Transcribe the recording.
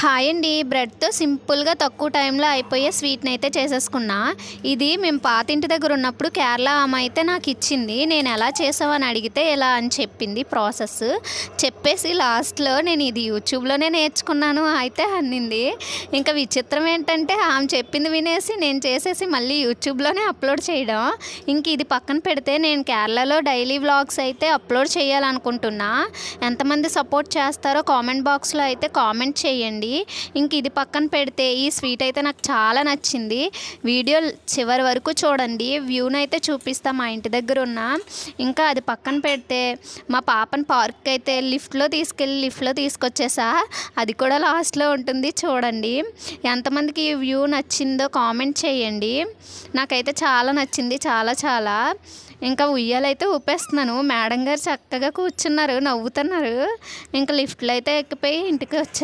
Hi అండి. బ్రెడ్‌తో సింపుల్‌గా తక్కువ టైంలో అయిపోయే స్వీట్‌ని అయితే చేసేసుకున్నా. ఇది మేము పాత ఇంటి దగ్గర ఉన్నప్పుడు కేరళ ఆమె అయితే నాకు ఇచ్చింది. నేను ఎలా చేసావు అని అడిగితే ఇలా అని చెప్పింది ప్రాసెస్. చెప్పేసి లాస్ట్‌లో నేను ఇది యూట్యూబ్‌లోనే నేర్చుకున్నాను అయితే అనింది. ఇంకా విచిత్రం ఏంటంటే ఆమె చెప్పింది వినేసి నేను చేసేసి మళ్ళీ యూట్యూబ్‌లోనే అప్లోడ్ చేయడం. ఇంక ఇది పక్కన పెడితే నేను కేరళలో డైలీ వ్లాగ్స్ అయితే అప్లోడ్ చేయాలనుకుంటున్నా. ఎంతమంది సపోర్ట్ చేస్తారో కామెంట్ బాక్స్‌లో అయితే కామెంట్ చేయండి. ఇంక ఇది పక్కన పెడితే ఈ స్వీట్ అయితే నాకు చాలా నచ్చింది. వీడియో చివరి వరకు చూడండి. వ్యూనైతే చూపిస్తా మా ఇంటి దగ్గర ఉన్న. ఇంకా అది పక్కన పెడితే మా పాపని పార్క్కి అయితే లిఫ్ట్లో తీసుకొచ్చేసా. అది కూడా లాస్ట్లో ఉంటుంది చూడండి. ఎంతమందికి ఈ వ్యూ నచ్చిందో కామెంట్ చేయండి. నాకైతే చాలా నచ్చింది, చాలా. ఇంకా ఉయ్యాలైతే ఊపేస్తున్నాను. మేడం గారు చక్కగా కూర్చున్నారు, నవ్వుతున్నారు. ఇంకా లిఫ్ట్లో అయితే ఎక్కిపోయి ఇంటికి వచ్చేసాను.